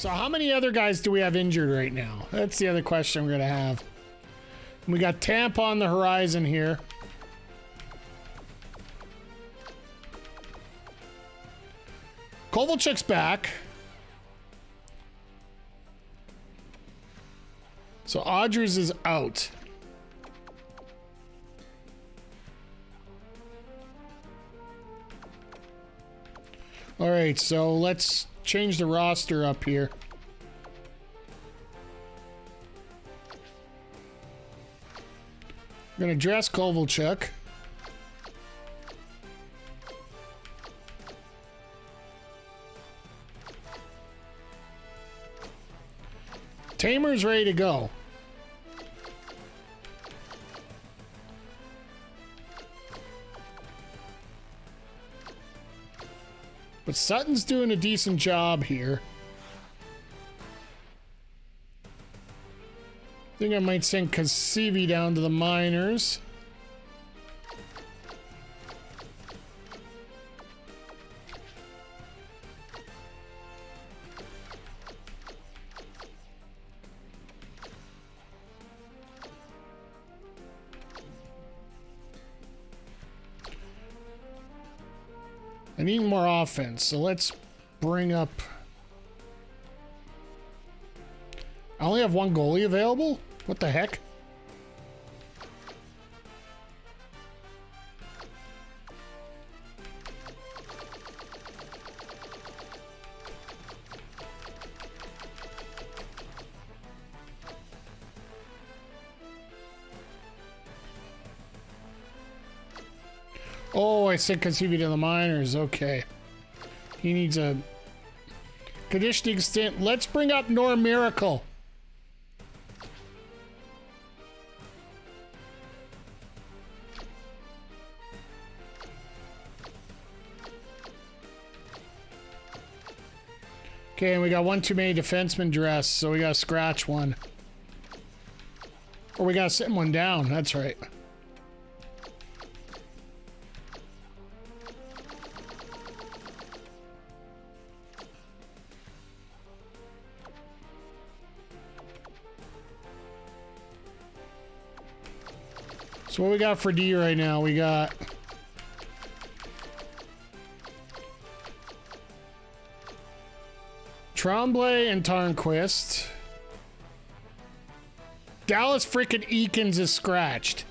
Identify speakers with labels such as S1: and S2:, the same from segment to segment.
S1: So how many other guys do we have injured right now? That's the other question I'm going to have. We got Tampa on the horizon here. Kovalchuk's back. So Odgers is out. All right, so let's change the roster up here. I'm going to dress Kovalchuk. Tamer's ready to go. But Sutton's doing a decent job here. I think I might send Kasivi down to the minors. I need more offense, so let's bring up... I only have one goalie available? What the heck? Oh, I said Kasivi to the minors. Okay. He needs a conditioning stint. Let's bring up Norm Miracle. Okay, and we got one too many defensemen dressed, so we gotta scratch one. Or we gotta send one down, that's right. So what we got for D right now? We got... Tremblay and Tarnquist. Dallas freaking Eakins is scratched.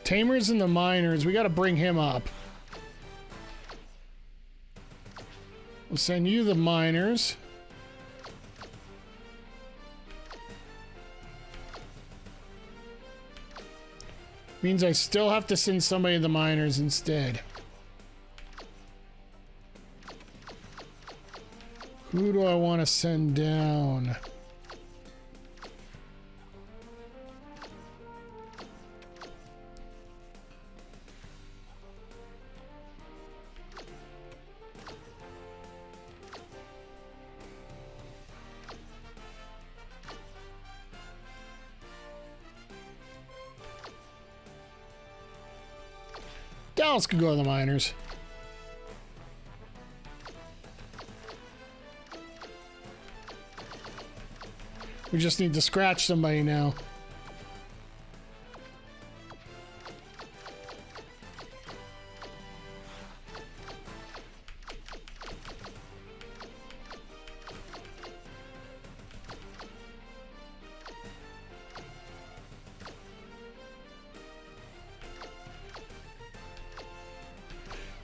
S1: Tamer's in the minors. We got to bring him up. We'll send you the minors. Means I still have to send somebody to the minors instead. Who do I want to send down? Dallas could go to the minors. We just need to scratch somebody now.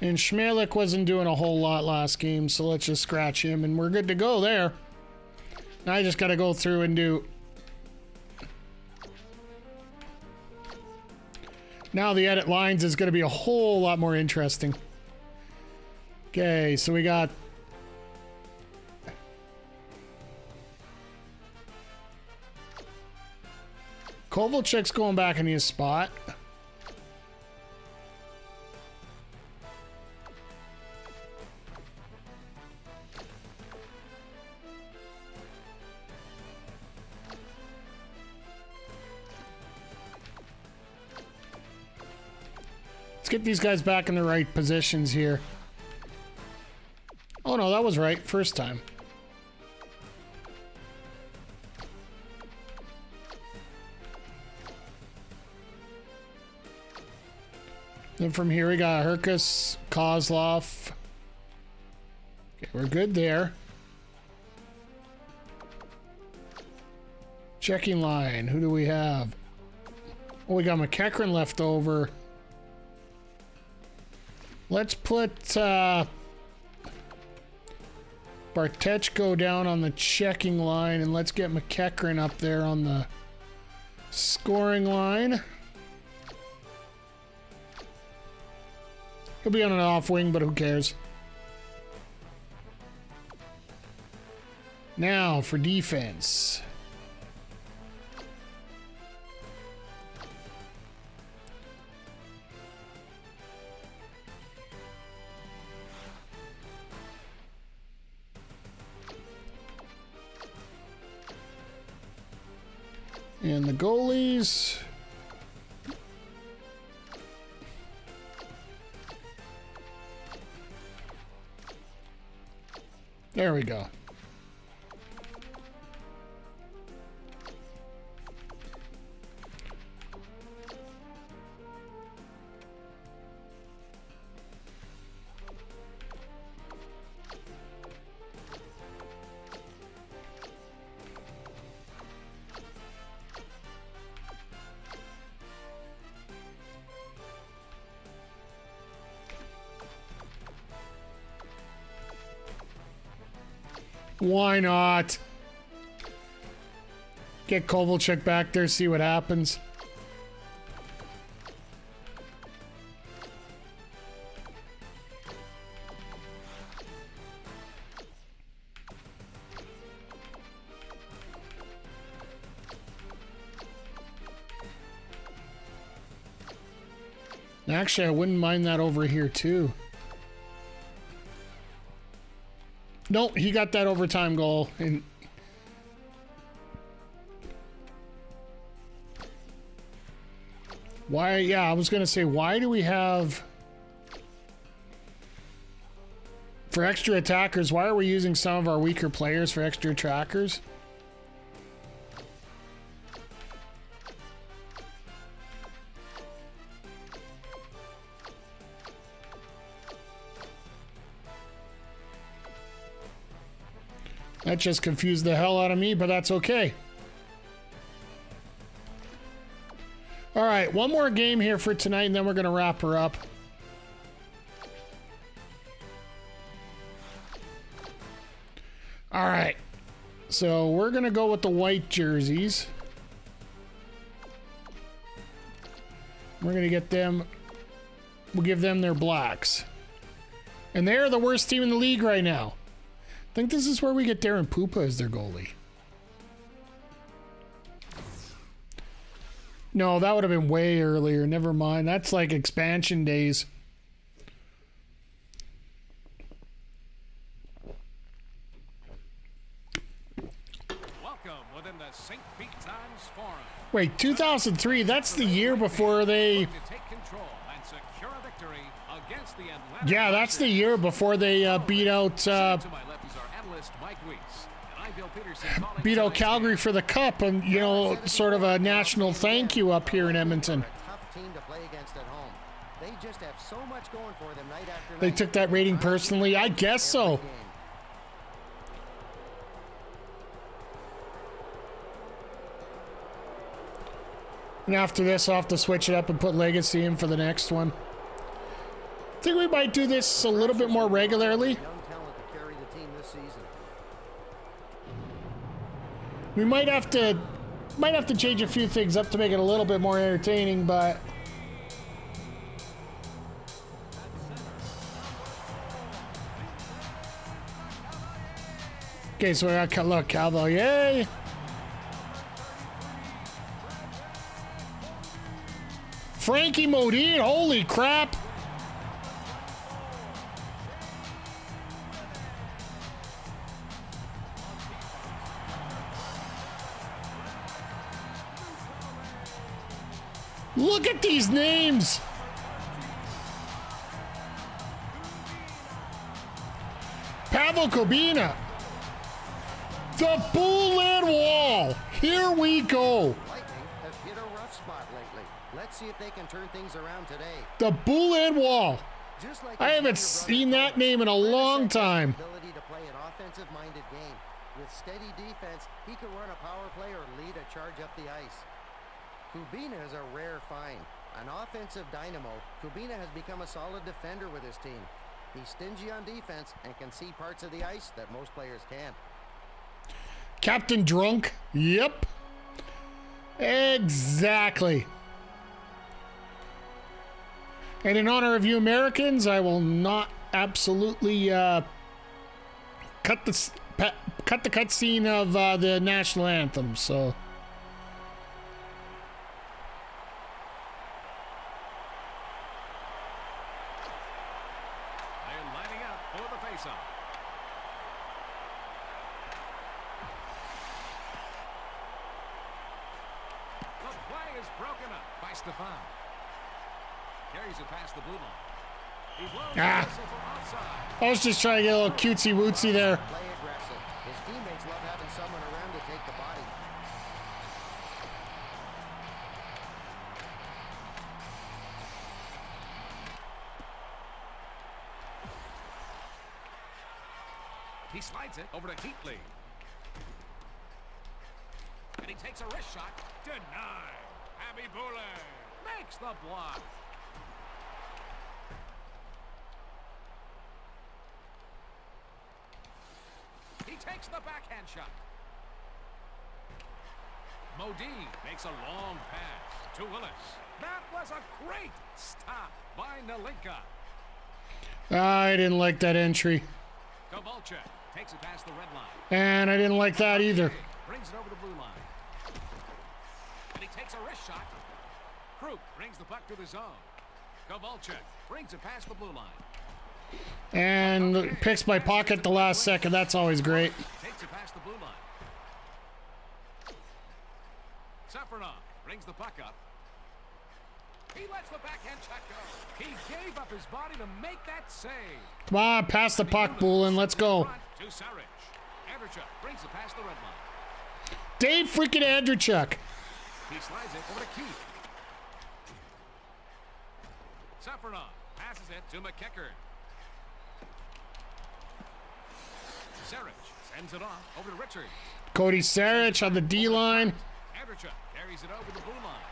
S1: And Schmelik wasn't doing a whole lot last game, so let's just scratch him, and we're good to go there. Now I just got to go through and do... Now the edit lines is going to be a whole lot more interesting. Okay, so we got... Kovalchuk's going back in his spot. Let's get these guys back in the right positions here. Oh no, that was right. First time. Then from here we got Herkus, Kozlov. Okay, we're good there. Checking line. Who do we have? Oh, we got McEachran left over. Let's put Bartechko down on the checking line, and let's get McEachran up there on the scoring line. He'll be on an off wing, but who cares? Now for defense. And the goalies. There we go. Why not? Get Kovalchuk back there, see what happens. Actually, I wouldn't mind that over here too. No, he got that overtime goal. And why? Yeah, I was going to say, why do we have... For extra attackers, why are we using some of our weaker players for extra attackers? That just confused the hell out of me, but that's okay. All right, one more game here for tonight, and then we're going to wrap her up. All right, so we're going to go with the white jerseys. We're going to get them, we'll give them their blacks. And they're the worst team in the league right now. I think this is where we get Darren Pupa as their goalie. No, that would have been way earlier. Never mind. That's like expansion days.
S2: Welcome within the St. Pete Times Forum.
S1: Wait, 2003, that's the year before they... Yeah, that's the year before they beat out Calgary for the cup, and you know, sort of a national thank you up here in Edmonton. They took that rating personally, I guess so. And after this, I'll have to switch it up and put Legacy in for the next one. I think we might do this a little bit more regularly. We might have to change a few things up to make it a little bit more entertaining, but okay, so we got, look, Calvo, yay! Frankie Modine, holy crap! Look at these names! Pavel Kubina. The Bullet Wall. Here we go.
S3: Lightning have hit a rough spot lately. Let's see if they can turn things around today.
S1: The Bullet Wall.
S3: Just like
S1: I haven't seen that name in a long time.
S3: Ability to play an offensive-minded game. With steady defense, he can run a power play or lead a charge up the ice. Kubina is a rare find. An offensive dynamo, Kubina has become a solid defender with his team. He's stingy on defense and can see parts of the ice that most players can't.
S1: Captain Drunk. Yep. Exactly. And in honor of you Americans, I will not absolutely cut the cutscene of the national anthem. So.
S2: They're lining up for the faceoff. The play is broken up by Stefan. Carries it past the blue line. He blows the whistle for offside.
S1: I was just trying to get a little cutesy wootsy there.
S3: Play aggressive. His teammates love having someone around to take the body.
S2: He slides it over to Heatley. And he takes a wrist shot. Denied. Abby Boulay makes the block. He takes the backhand shot. Modine makes a long pass to Willis. That was a great stop by Nalinka.
S1: I didn't like that entry.
S2: Kovalchuk takes it past the red line.
S1: And I didn't like that either.
S2: Brings it over the blue line. And he takes a wrist shot. Krug brings the puck to the zone. Kovalchuk brings it past the blue line.
S1: And picks my pocket the last second. That's always great.
S2: Takes it past the blue line. Safronov brings the puck up. He lets the backhand check go. He gave up his body to make that save.
S1: Come on, pass the puck, Bulin. Let's go.
S2: To Saric. Andrechuk brings it past the red line.
S1: Dave freaking Andrechuk.
S2: He slides it over to Keith. Safronov passes it to McKecker. Saric sends it off over to Richard.
S1: Cody Saric on the D line.
S2: Andrechuk carries it over the blue line.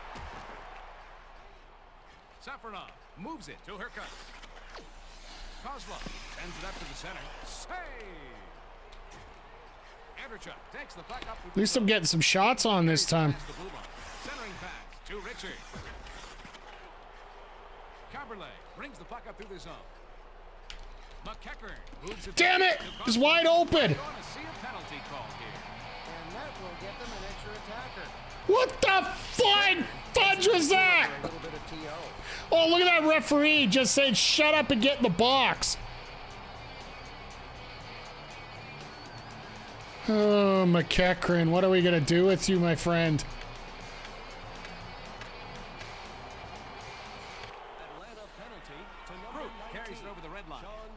S2: Safronov moves it to Hurkacz. Kozlov sends it up to the center. Save! Andrechuk takes the puck up.
S1: At least I'm getting some shots on this time.
S2: Centering pass to Richard. Caberlet brings the puck up through the zone. McKecker moves it.
S1: Damn it! It's wide open.
S2: Going to see a penalty call here.
S3: And that will get them an extra attacker.
S1: What the flying fudge was that?
S3: A little bit of TO.
S1: Oh, look at that referee just saying shut up and get in the box. Oh, McEachran, what are we going to do with you, my friend?
S4: Atlanta penalty to number
S2: Krug
S4: 19.
S2: carries it over the red line.
S4: John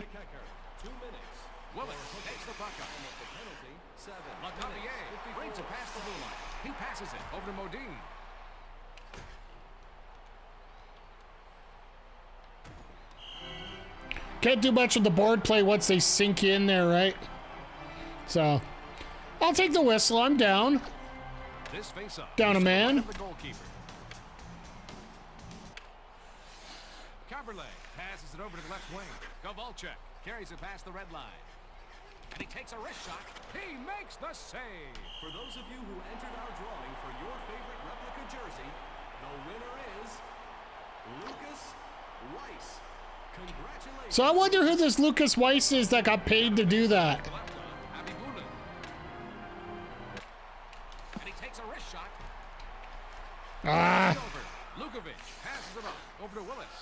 S4: McEachran, 2 minutes.
S2: Willis takes the puck up.
S4: The penalty, 7
S2: LeCavier
S4: minutes.
S2: brings it past the blue line. He passes it over to Modine.
S1: Can't do much with the board play once they sink in there, right? So, I'll take the whistle. I'm down.
S2: This face-off
S1: Down a
S2: is
S1: man.
S2: the goalkeeper. Caberlet passes it over to the left wing. Kovalchuk carries it past the red line. And he takes a wrist shot. He makes the save.
S4: For those of you who entered our drawing for your favorite replica jersey, the winner is Lucas Weiss. Congratulations.
S1: So I wonder who this Lucas Weiss is that got paid to do that.
S2: Abby Boulay. And he takes a wrist shot.
S1: Ah,
S2: Over. Lukovic passes it off over to Willis.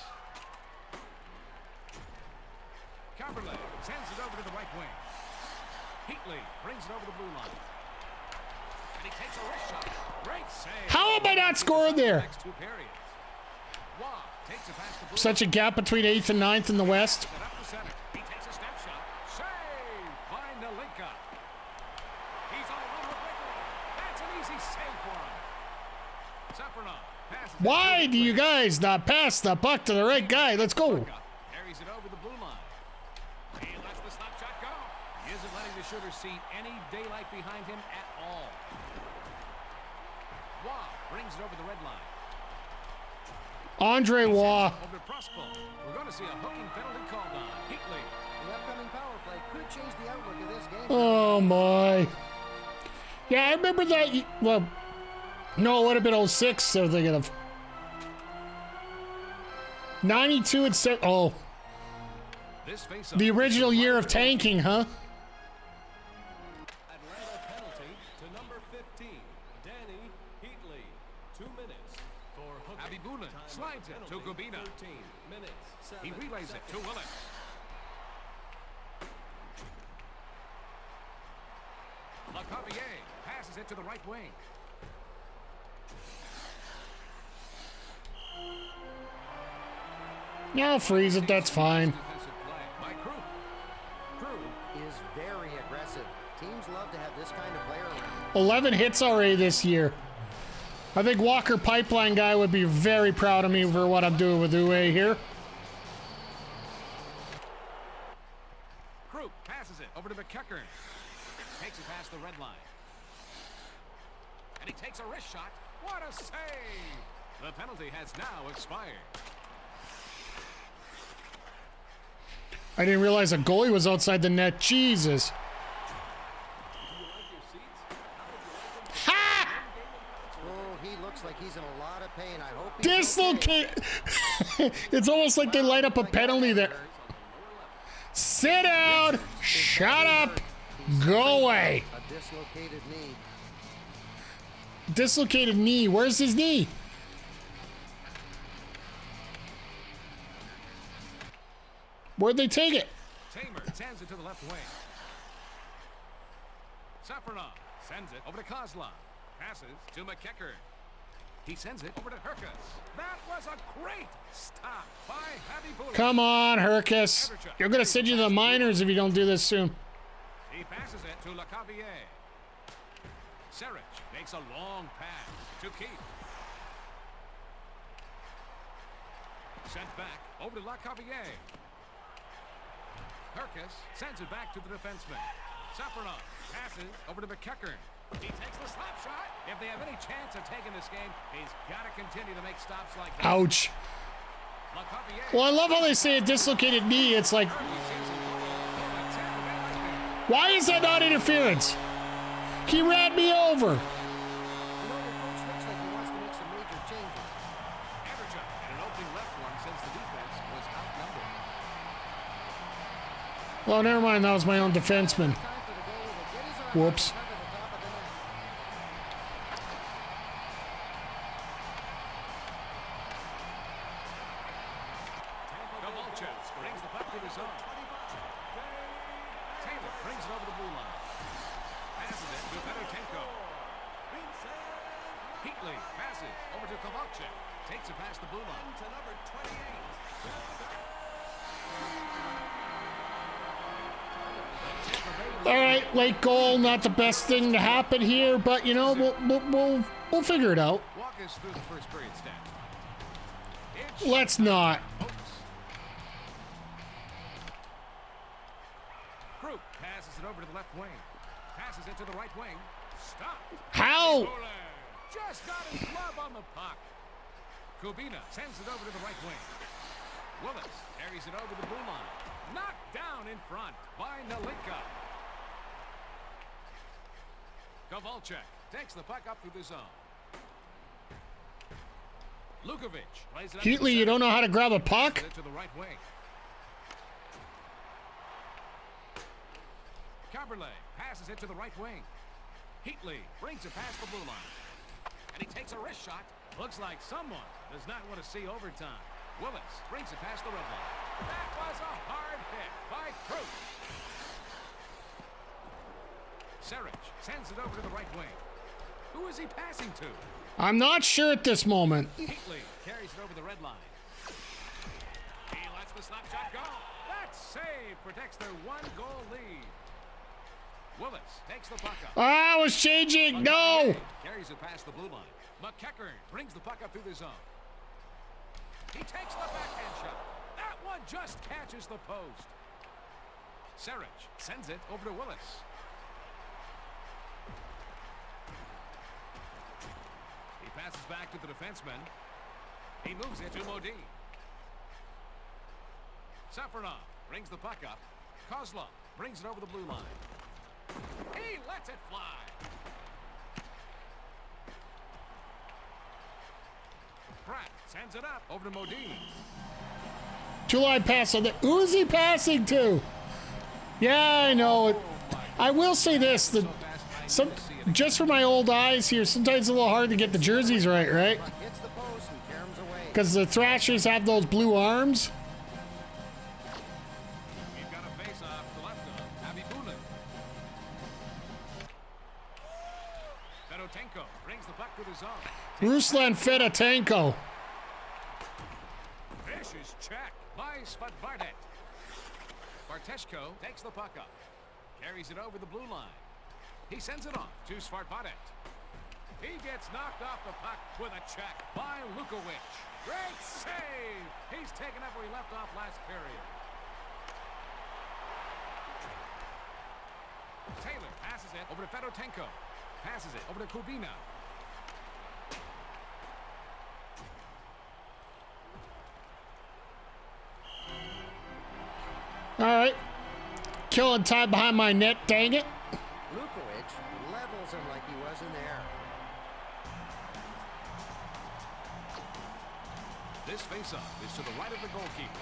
S2: Caberlet sends it over to the right wing. Heatley brings it over the blue line. And he takes a wrist shot. Great save.
S1: how am I not scoring there?
S2: Next two periods. Waugh takes it past the blue
S1: Such a gap between 8th and 9th in the West.
S2: line. Up the center. He takes a step shot. Save. Easy save for him. Safronov passes it
S1: Why
S2: to
S1: do you guys not pass the puck to the right guy? Let's go.
S2: Carries it over the blue line. He lets the slap shot go. He isn't letting the shooter see any daylight behind him at all. Waugh brings it over the red line.
S1: Andre Waugh.
S2: Over to Proskal. We're going to see a hooking penalty called on. Heatley.
S3: The upcoming power play could change the outlook of this game.
S1: Oh my. Yeah, I remember that. Well, no, it would have been 06. I was thinking of 92 and 7. Oh,
S2: This face-off
S1: the original year of tanking, huh?
S4: Atlanta penalty to number 15, Danny Heatley. 2 minutes for hooking.
S2: Abibulin slides it to
S4: Penalty,
S2: Kubina.
S4: 13 minutes.
S2: He
S4: 7
S2: relays it to
S4: seconds.
S2: Willis. LeCavier passes it to the right wing.
S1: Yeah, freeze it. That's fine.
S2: Defensive play by Crew.
S3: Crew is very aggressive. Teams love to have this kind of player around.
S1: 11 hits already this year. I think Walker Pipeline guy would be very proud of me for what I'm doing with Uwe here.
S2: Crew passes it over to McEachern. Takes it past the red line. And he takes a wrist shot. What a save! The penalty has now expired.
S1: I didn't realize a goalie was outside the net. Jesus. Ha!
S3: Oh, he looks like he's in a lot of pain. I hope he's
S1: Dislocate. It's almost like they light up a penalty there. Sit down. Shut up. Go away.
S3: A dislocated knee.
S1: Dislocated knee. Where's his knee? Where'd they take it?
S2: Tamer sends it to the left wing. Safronov sends it over to Kozlov. Passes to McEachern. He sends it over to Herkus. That was a great stop by Abibulin.
S1: Come on, Herkus. You're going to send you to the minors if you don't do this soon.
S2: He passes it to LeCavier. Serich makes a long pass to Keith. Sent back over to LeCavier. Herkus sends it back to the defenseman. Safronov passes over to McEachern. He takes the slap shot. If they have any chance of taking this game, he's got to continue to make stops like that.
S1: Ouch.
S2: LeCavier.
S1: Well, I love how they say a dislocated knee. It's like, why is that not interference? He ran me over.
S3: You know, the coach looks like he wants to make some major changes.
S2: Everchuk had an opening left one since the defense was outnumbered.
S1: Well, never mind. That was my own defenseman.
S3: Time for the goalie to get his arm
S1: Whoops.
S3: up and cover the top of the net.
S2: Kovalchuk brings the puck to the zone. Taylor brings it over the blue line. Passes it to Fedotenko. Heatley passes over to Kovalchuk. Takes it past the blue line.
S4: To number 28.
S1: All right, late goal. Not the best thing to happen here, but you know, we'll figure it out.
S2: Walk us through the first period stats.
S1: Let's not.
S2: Krug passes it over to the left wing. Passes it to the right wing. Stop.
S1: How?
S2: Just got his glove on the puck. Kubina sends it over to the right wing. Willis carries it over the blue line. Knocked down in front by Nalinka. Kovalchuk takes the puck up through the zone. Lukovic plays it up.
S1: Heatley, you don't know how to grab a puck?
S2: To the right wing. Caberlet passes it to the right wing. Heatley brings it past the blue line. And he takes a wrist shot. Looks like someone does not want to see overtime. Willis brings it past the red line. That was a hard hit by Krug. Serich sends it over to the right wing. Who is he passing to?
S1: I'm not sure at this moment.
S2: Heatley carries it over the red line. He lets the slap shot go. That save protects their one-goal lead. Willis takes the puck up.
S1: Ah, I was changing. No.
S2: Carries it past the blue line. McEachern brings the puck up through the zone. He takes the backhand shot. That one just catches the post. Sarich sends it over to Willis. He passes back to the defenseman. He moves it to Modine. Safarov brings the puck up. Kozlov brings it over the blue line. He lets it fly. Pratt sends it up over to Modine.
S1: Two-line pass on the. Who is he passing to? Yeah, I know it. I will say this: just for my old eyes here, sometimes it's a little hard to get the jerseys right?
S3: Hits the post and caroms away.
S1: Because the Thrashers have those blue arms.
S2: We've got a face-off to the left of Abby Bulin. Fedotenko brings the puck to the zone.
S1: Ruslan Fedotenko.
S2: Vicious check by Svadvardet. Barteshko takes the puck up. Carries it over the blue line. He sends it off to Svadvardet. He gets knocked off the puck with a check by Lukovic. Great save! He's taken up where he left off last period. Taylor passes it over to Fedotenko. Passes it over to Kubina.
S1: All right. Killing time behind my net, dang it.
S3: Lukovic levels him like he was in there.
S2: This faceoff is to the right of the goalkeeper.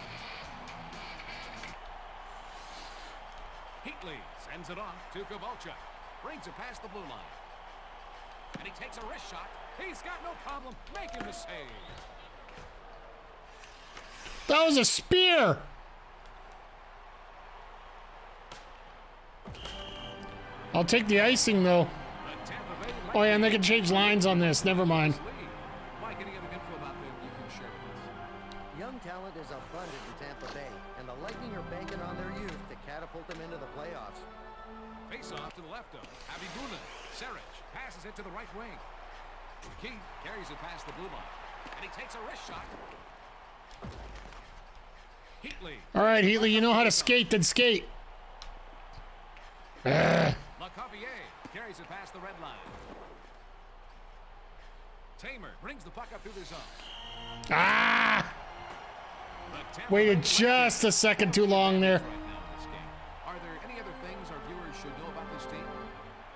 S2: Heatley sends it off to Kovalchuk. Brings it past the blue line. And he takes a wrist shot. He's got no problem making the save.
S1: That was a spear. I'll take the icing, though. Oh, yeah, and they can change lines on this. Never mind.
S2: Mike, any other info about them you can share with us?
S3: Young talent is abundant in Tampa Bay, and the Lightning are banking on their youth to catapult them into the playoffs.
S2: Face off to the left of Abby Bulin. Sarich passes it to the right wing. Keith carries it past the blue line. And he takes a wrist shot. Heatley.
S1: All right, Heatley, you know how to skate, then skate.
S2: LeCavier carries it past the red line. Tamer brings the puck up through the zone.
S1: Ah! Waited just a second too long there.
S2: Are there any other things our viewers should know about this team?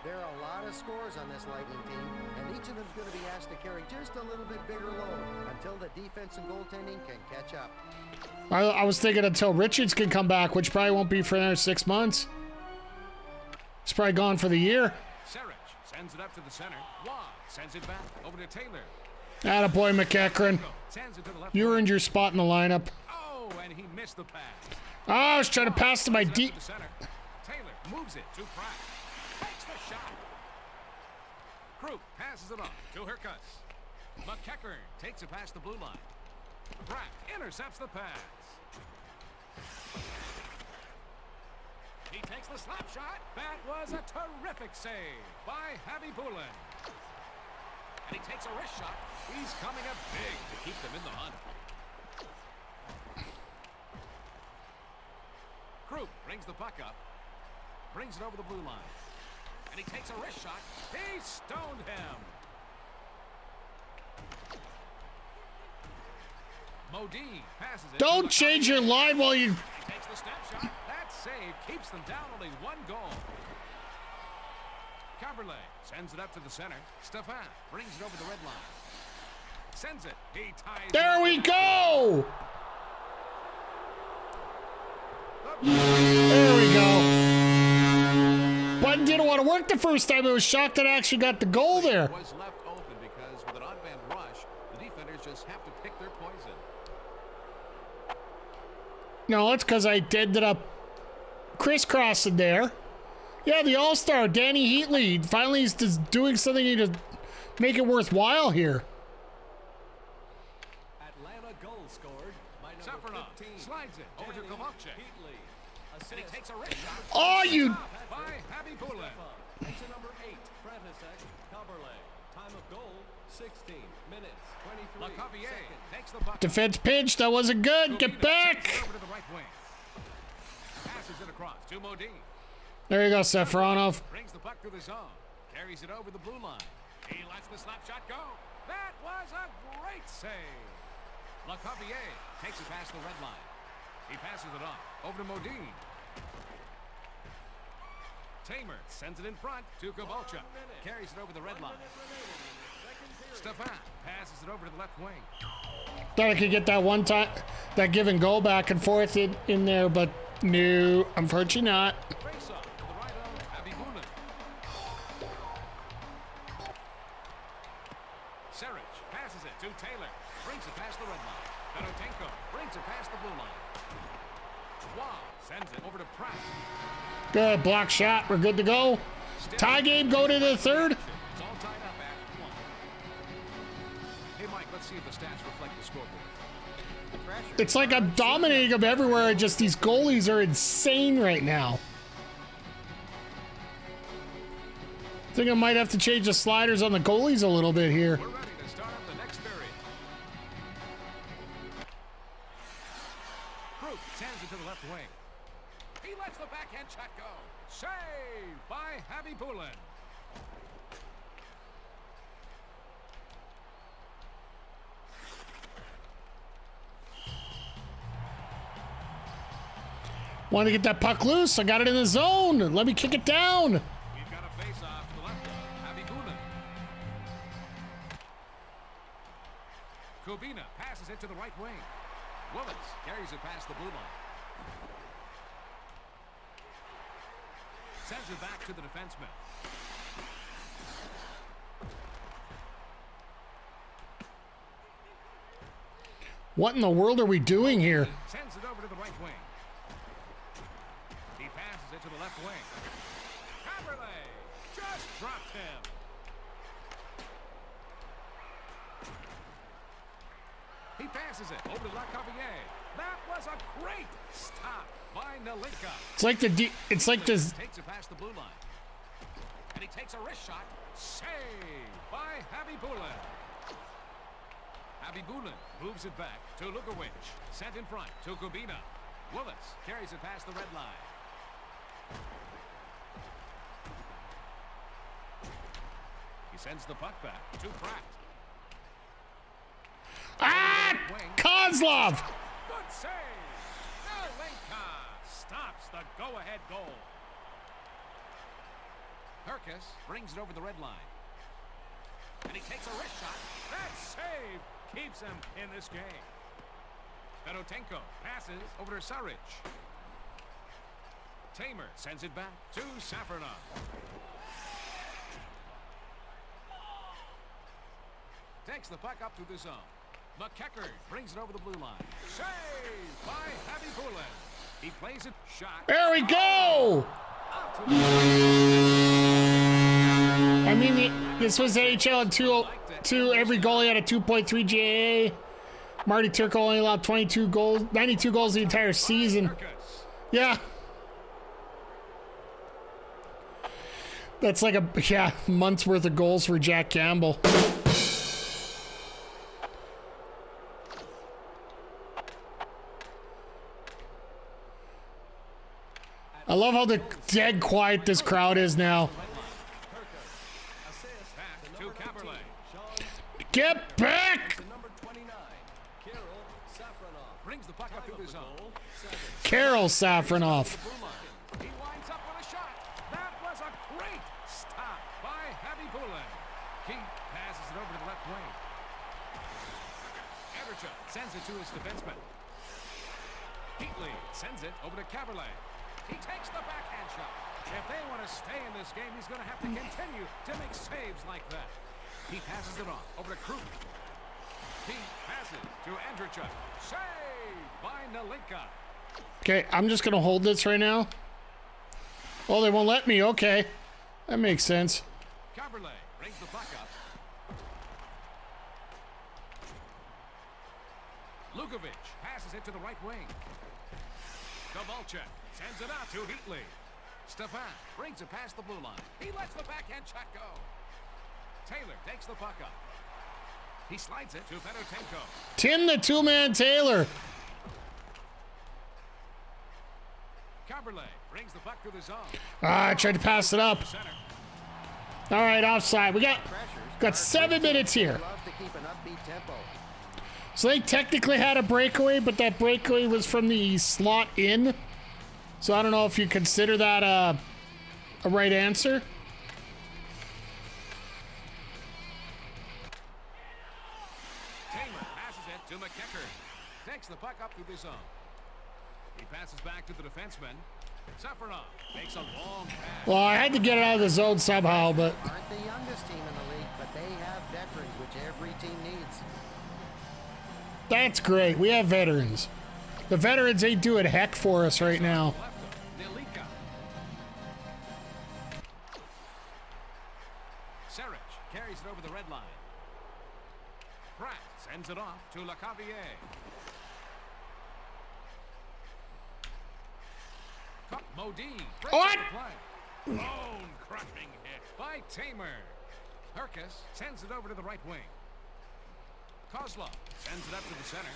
S3: There are a lot of scores on this Lightning team, and each of them's going to be asked to carry just a little bit bigger load until the defense and goaltending can catch up.
S1: I was thinking until Richards can come back, which probably won't be for another 6 months. He's probably gone for the year.
S2: Sarich sends it up to the center. Waugh sends it back over to Taylor.
S1: Attaboy, McEachern.
S2: Sends it to the left.
S1: You earned your spot in the lineup.
S2: Oh, and he missed the pass.
S1: Oh, I was trying to pass to my
S2: Sends it
S1: deep.
S2: to the center. Taylor moves it to Pratt. Takes the shot. Krug passes it on to Herkus. McEachern takes it past the blue line. Pratt intercepts the pass. He takes the slap shot. That was a terrific save by Javi Bulin. And he takes a wrist shot. He's coming up big to keep them in the hunt. Krug brings the puck up. Brings it over the blue line. And he takes a wrist shot. He stoned him. Modine passes it.
S1: Don't change your line while you...
S2: He takes the step shot. That save keeps them down only one goal. Caberlet sends it up to the center. Stefan brings it over the red line. Sends it. He ties
S1: There we go! There we go. Button didn't want to work the first time. I was shocked that I actually got the goal there.
S2: Was left open because with an odd man rush, the defenders just have to pick their poison.
S1: No, it's because I ended up crisscrossing there. Yeah, the All-Star, Danny Heatley, finally is doing something to make it worthwhile here.
S4: Atlanta goal scored by number
S2: Safarov
S4: 15.
S2: slides it over to Kovalchuk.
S4: Heatley.
S2: And he takes a wrist shot.
S1: Oh, you...
S2: By Javi Bulin.
S4: And to number 8, František Kaberle. Time of goal, 16 minutes, 23
S2: LeCavier
S4: seconds.
S2: takes the puck.
S1: Defense pinch. That wasn't good. Get
S2: Sends it
S1: back.
S2: over to the right wing. Passes it across to Modine.
S1: There you go, Safronov.
S2: Brings the puck through the zone. Carries it over the blue line. He lets the slap shot go. That was a great save. LeCavier takes it past the red line. He passes it off over to Modine. Tamer sends it in front to Kovalchuk. Carries it over the red line. Stefan passes it over to the left wing.
S1: Thought I could get that one time, that give and go back and forth in there, but no, unfortunately not.
S2: Face off to the right of Abigulin. Serich passes it to Taylor. Brings it past the red line. Fedotenko brings it past the blue line. Schwab sends it over to Pratt.
S1: Good block shot. We're good to go. Tie game. Go to the third.
S2: It's all tied up at 1. Hey, Mike, let's see if the stats reflect the scoreboard.
S1: It's like I'm dominating them everywhere. Just these goalies are insane right now. I think I might have to change the sliders on the goalies a little bit here.
S2: We're ready to start up the next period. Krug sends it to the left wing. He lets the backhand shot go. Saved by Abigulin.
S1: Want to get that puck loose? I got it in the zone. Let me kick it down.
S2: We've got a face-off to the left of Abigulin. Kubina passes it to the right wing. Willis carries it past the blue line. Sends it back to the defenseman.
S1: What in the world are we doing here?
S2: Sends it over to the right wing. He passes it to the left wing. Caberlet just dropped him. He passes it over to LeCavier. That was a great stop by Nalinka.
S1: It's like this.
S2: Takes it past the blue line. And he takes a wrist shot. Saved by Abigulin. Abigulin moves it back to Lukovic. Sent in front to Kubina. Willis carries it past the red line. He sends the puck back to Pratt.
S1: Ah! Kozlov!
S2: Good save. Nalinka stops the go-ahead goal. Herkus brings it over the red line. And he takes a wrist shot. That save keeps him in this game. Fedotenko passes over to Saric. Tamer sends it back to Safronov. Takes the puck up through the zone. McKeckard brings it over the blue line. Saved by Abigulin. He plays it. Shot.
S1: There we go!
S2: Up to
S1: I mean, this was NHL at 2 every goalie had a 2.3 GAA. Marty Turco only allowed 92 goals the entire season.
S2: Herkus.
S1: Yeah. That's like a month's worth of goals for Jack Campbell. I love how dead quiet this crowd is now.
S2: Back to Caberlet.
S1: Get back!
S4: Number 29, Kirill Safronov.
S2: Brings the puck up through the zone.
S1: Carol Safronov.
S2: Blue line. He winds up with a shot. That was a great stop by Abigulin. He passes it over to the left wing. Everchuk sends it to his defenseman. Heatley sends it over to Caberlet. He takes the backhand shot. If they want to stay in this game, he's going to have to continue to make saves like that. He passes it off over to Krug. He passes to Andrichuk. Saved by Nalinka.
S1: Okay, I'm just gonna hold this right now. Oh, they won't let me. Okay, that makes sense.
S2: Caberlet brings the puck up. Lukovic passes it to the right wing. Kovalchuk sends it out to Heatley. Stefan brings it past the blue line. He lets the backhand shot go. Taylor takes the puck up. He slides it to Fedotenko.
S1: Tim the two-man Taylor.
S2: Caberlet brings the puck to the zone.
S1: Ah, I tried to pass it up.
S2: Center.
S1: All right, offside. We got
S3: Thrashers
S1: 7 minutes here.
S3: love to keep an upbeat tempo.
S1: So they technically had a breakaway, but that breakaway was from the slot in. So I don't know if you consider that a right answer.
S2: Taylor passes it to McKecker. Takes the puck up through the zone. He passes back to the defenseman. Safarov makes a long pass.
S1: Well, I had to get it out of the zone somehow, but
S3: Aren't the youngest team in the league, but they have veterans, which every team needs.
S1: that's great. We have veterans. The veterans ain't doing heck for us right now.
S2: Left him. Nilika. Serich carries it over the red line. Pratt sends it off to Lacavier. Modine.
S1: What?
S2: Bone crushing hit by Tamer. Herkus sends it over to the right wing. Kozlov sends it up to the center.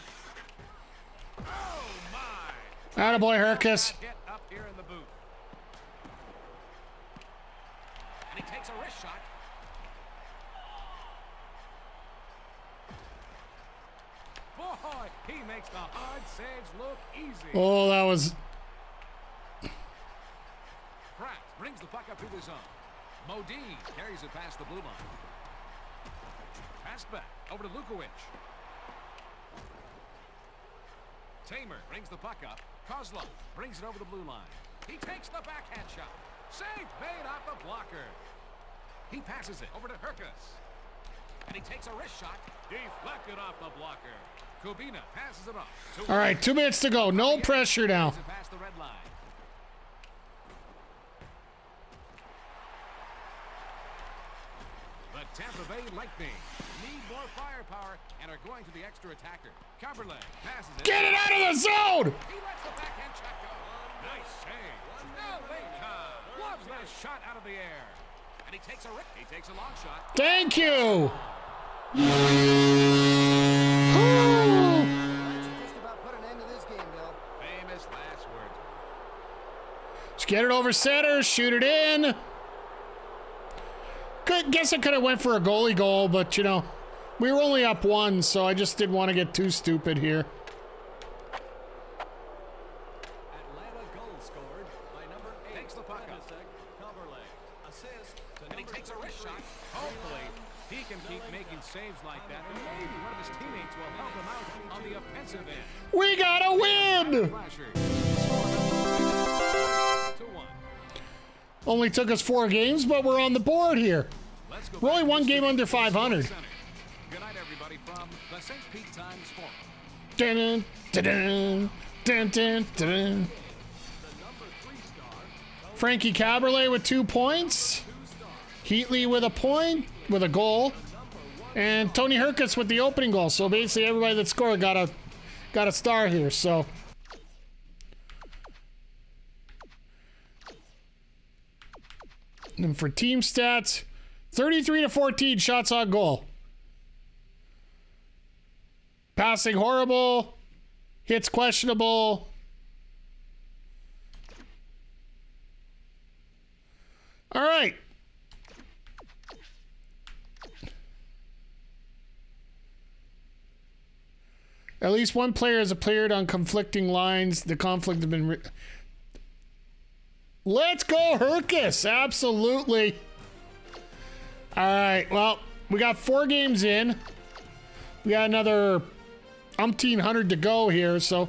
S2: Oh my!
S1: Attaboy, Herkus.
S2: Hit up here in the booth. And he takes a wrist shot. Boy, he makes the hard saves look easy.
S1: Oh, that was...
S2: Pratt brings the puck up through the zone. Modine carries it past the blue line. Passed back over to Lukovic. Tamer brings the puck up. Kozlov brings it over the blue line. He takes the backhand shot. Save made off the blocker. He passes it over to Herkus. And he takes a wrist shot. Deflected off the blocker. Kubina passes it off.
S1: All right, 2 minutes to go. No pressure now.
S2: Brings it past the red line. The Tampa Bay Lightning need more firepower and are going to the extra attacker. Caberlet passes it.
S1: Get it out of the zone!
S2: He lets the backhand shot go. Nice save. Nalika loves that shot out of the air. And he takes a rip. He takes a long shot.
S1: Thank you.
S3: That should just about put an end to this game, Bill.
S2: Famous last words.
S1: Just get it over center, shoot it in. Guess I could have went for a goalie goal, but you know, we were only up 1, so I just didn't want to get too stupid here.
S4: Atlanta goal scored by number 8.
S2: Takes the puck up.
S4: Caberlet. Assist to
S2: And he
S4: number
S2: takes a wrist
S4: 23.
S2: shot. Hopefully, he can keep making saves like that. And maybe one of his teammates will help him out on the offensive end.
S1: We gotta win!
S2: Thrashers. 2-1.
S1: Only took us 4 games, but we're on the board here.
S2: Let's go
S1: We're only
S2: back to
S1: 1
S2: the
S1: game
S2: studio.
S1: under 500.
S2: Center. Good night, everybody, from the St. Pete Times Forum.
S1: Dun, dun, dun, dun, dun. Frankie Caberlet with 2 points. Heatley with a point, with a goal. And Tony Herkus with the opening goal. So basically everybody that scored got a star here. So and for team stats, 33-14 shots on goal. Passing horrible. Hits questionable. All right. At least one player has appeared on conflicting lines. The conflict has been... Let's go, Herkus! Absolutely. All right, well, we got 4 games in. We got another umpteen hundred to go here, so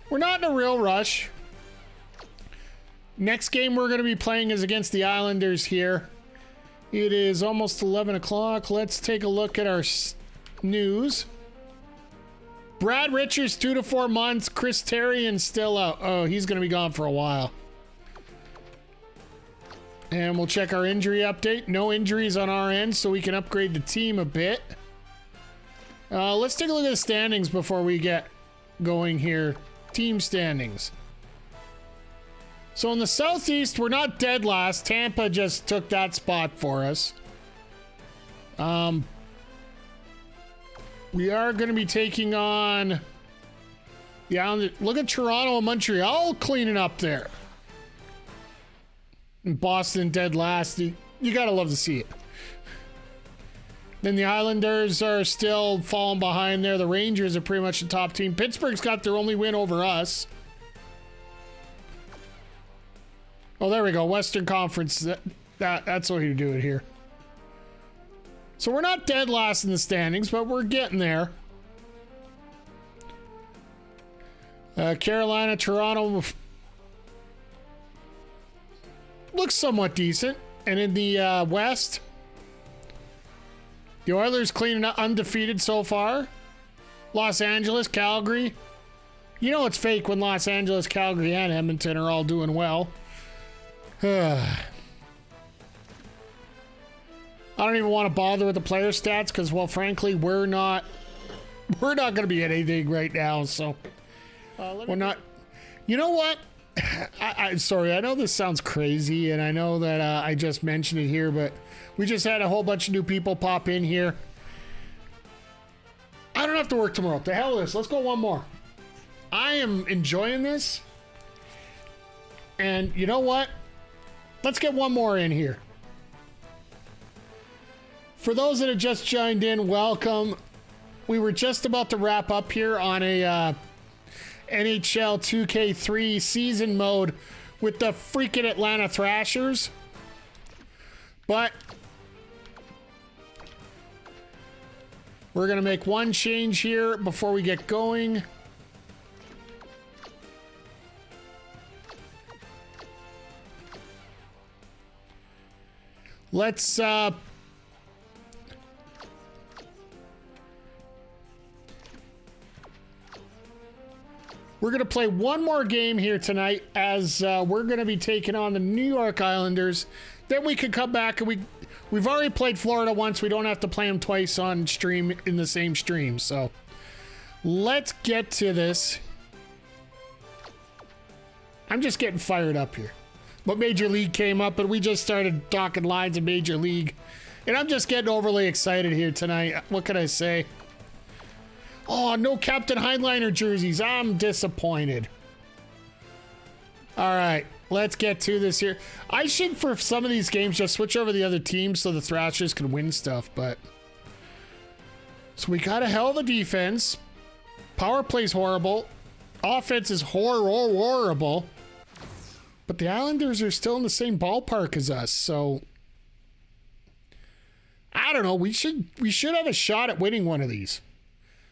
S1: we're not in a real rush. Next game we're going to be playing is against the Islanders here. It is almost 11 o'clock. Let's take a look at our news. Brad Richards, 2 to 4 months. Chris Therien still out. Oh, he's going to be gone for a while. And we'll check our injury update. No injuries on our end, so we can upgrade the team a bit. Let's take a look at the standings before we get going here. Team standings. So in the Southeast, we're not dead last. Tampa just took that spot for us. We are going to be taking on the Islanders. Look at Toronto and Montreal cleaning up there. And Boston dead last. You got to love to see it. Then the Islanders are still falling behind there. The Rangers are pretty much the top team. Pittsburgh's got their only win over us. Oh, there we go. Western Conference. That's what you do it here. So we're not dead last in the standings, but we're getting there. Carolina, Toronto looks somewhat decent. And in the West, the Oilers cleaning up, undefeated so far. Los Angeles, Calgary. You know it's fake when Los Angeles, Calgary, and Edmonton are all doing well. I don't even want to bother with the player stats because, well, frankly, we're not going to be at anything right now. So we're not. You know what? I'm sorry. I know this sounds crazy, and I know that I just mentioned it here, but we just had a whole bunch of new people pop in here. I don't have to work tomorrow. To hell with this. Let's go one more. I am enjoying this, and you know what? Let's get one more in here. For those that have just joined in, welcome. We were just about to wrap up here on a NHL 2K3 season mode with the freaking Atlanta Thrashers. But we're going to make one change here before we get going. Let's we're going to play one more game here tonight as we're going to be taking on the New York Islanders. Then we can come back and we've already played Florida once. We don't have to play them twice on stream in the same stream. So let's get to this. I'm just getting fired up here. But Major League came up and we just started talking lines of Major League. And I'm just getting overly excited here tonight. What can I say? Oh, no Captain Heinleiner jerseys. I'm disappointed. All right, let's get to this here. I should, for some of these games, just switch over the other teams so the Thrashers can win stuff, but... So we got a hell of a defense. Power play's horrible. Offense is horrible. But the Islanders are still in the same ballpark as us, so... I don't know, we should have a shot at winning one of these.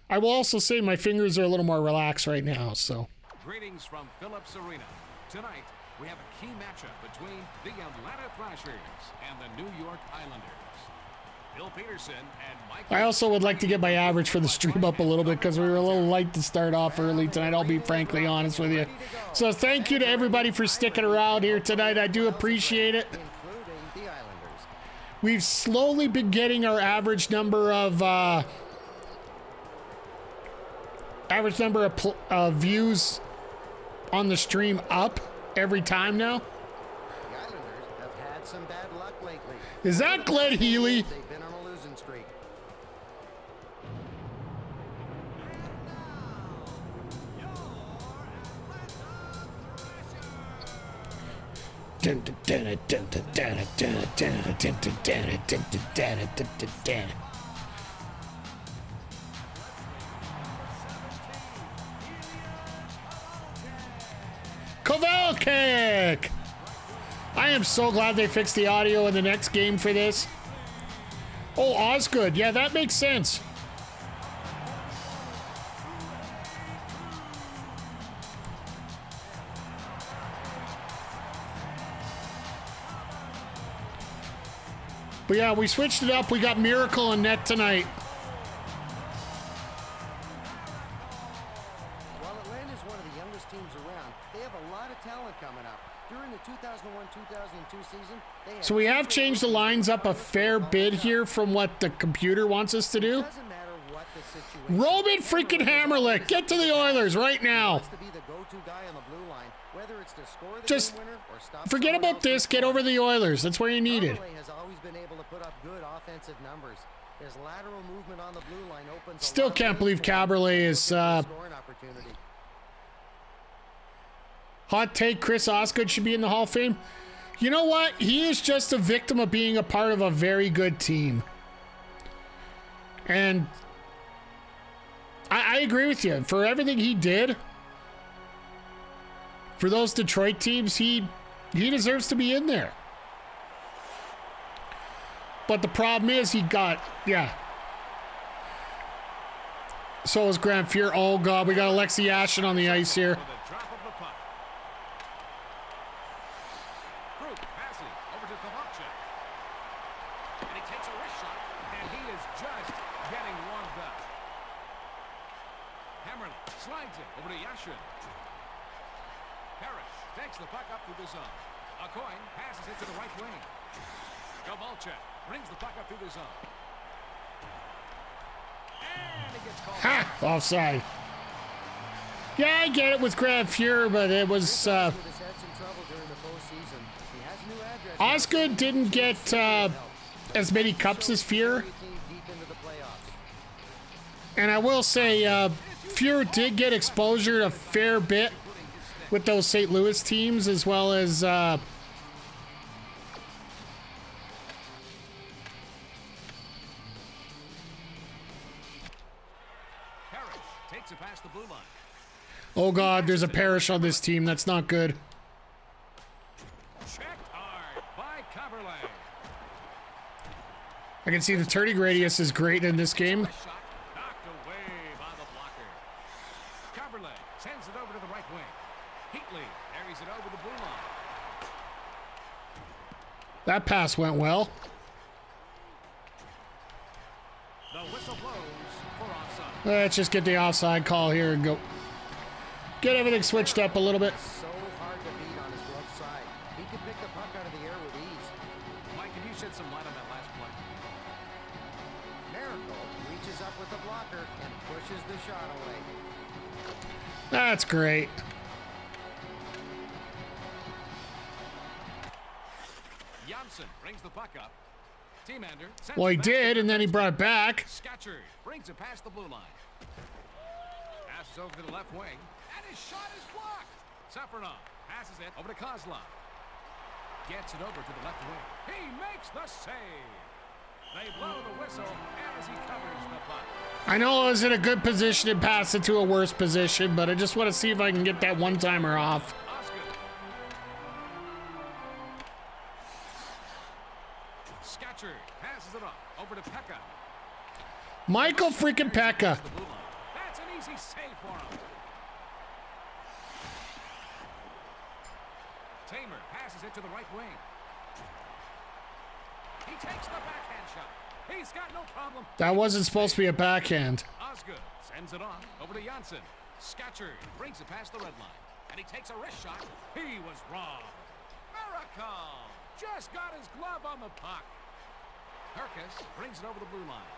S1: I will also say my fingers are a little more relaxed right now, so.
S2: Greetings from Phillips Arena. Tonight, we have a key matchup between the Atlanta Thrashers and the New York Islanders. Bill Peterson and Mike.
S1: I also would like to get my average for the stream up a little bit because we were a little light to start off early tonight. I'll be frankly honest with you. So thank you to everybody for sticking around here tonight. I do appreciate it. We've slowly been getting our average number of views on the stream up every time now.
S3: The Islanders have had some bad luck lately.
S1: Is that Glenn Healy?
S3: They've been on a losing streak.
S1: Kovalchik! I am so glad they fixed the audio in the next game for this. Oh, Osgood. Yeah, that makes sense. But yeah, we switched it up. We got Miracle and Net tonight.
S3: While Atlanta's one of the youngest teams around, they have a lot of talent coming up. During the 2001-2002 season, they had
S1: So we have changed the lines up a fair bit here from what the computer wants us to do.
S3: It doesn't matter what the situation.
S1: Roman freaking Hammerlick, get to the Oilers right now.
S3: Wants to be the go-to guy on the blue line, whether it's to score the
S1: Just
S3: game winner or stop
S1: forget
S3: someone
S1: about
S3: else from
S1: this. Get
S3: scoring.
S1: over the Oilers. That's where you need it.
S3: Caberlet has always been able to put up good offensive numbers. His lateral movement on the blue line opens a
S1: Still
S3: lot of
S1: can't believe
S3: lanes for him
S1: Caberlet
S3: to
S1: is,
S3: get a scoring opportunity.
S1: Hot take, Chris Osgood should be in the Hall of Fame. You know what? He is just a victim of being a part of a very good team. And I agree with you. For everything he did, for those Detroit teams, he deserves to be in there. But the problem is he got, So is Grant Fuhr. Oh, God, we got Alexei Yashin on the ice here.
S2: With a drop of the puck. Krug passes over to Kovalchuk. And he takes a wrist shot, and he is just getting warmed up. Hammerlick slides it over to Yashin. Parrish takes the puck up through the zone. A coin passes it to the right wing. Kovalchuk brings the puck up through the zone. And he gets called.
S1: Ha! Offside. Yeah, I get it with Grant Fuhr, but it was...
S3: Osgood has had some trouble during the postseason. He has a new address.
S1: Osgood didn't get as many cups as Fuhr.
S3: Deep into the playoffs.
S1: And I will say, Fuhr did get exposure a fair bit with those St. Louis teams, as well as...
S2: Parrish takes it past the blue line.
S1: Oh, God, there's a Parrish on this team. That's not good.
S2: Checked hard by Caberlet.
S1: I can see the turning radius is great in this game.
S2: Shot knocked away by the blocker. Caberlet sends it over to the right wing. Heatley carries it over the blue line.
S1: That pass went well.
S2: The whistle blows for offside.
S1: Let's just get the offside call here and go. Get everything switched up a little bit.
S3: So hard to beat on his glove side. He can pick the puck out of the air with ease.
S2: Mike, can you shed some light on that last play?
S3: Miracle reaches up with the blocker and pushes the shot away.
S1: That's great.
S2: Janssen brings the puck up. Teamander sends
S1: Well, he
S2: it back to
S1: did,
S2: the
S1: and then he
S2: defenseman.
S1: brought it back.
S2: Scatcherd brings it past the blue line. Passes over to the left wing, and his shot is blocked. Safronov passes it over to Kozlov. Gets it over to the left wing. He makes the save. They blow the whistle as he covers the puck.
S1: I know I was in a good position and passed it to a worse position, but I just want to see if I can get that one-timer off.
S2: Osgood. Scatcherd passes it off over to Pekka.
S1: Michael freaking Pekka.
S2: The blue line. That's an easy save for him. Tamer passes it to the right wing. He takes the backhand shot. He's got no problem.
S1: That wasn't supposed to be a backhand.
S2: Osgood sends it on over to Janssen. Scatcherd brings it past the red line. And he takes a wrist shot. He was wrong. Miracle just got his glove on the puck. Herkus brings it over the blue line.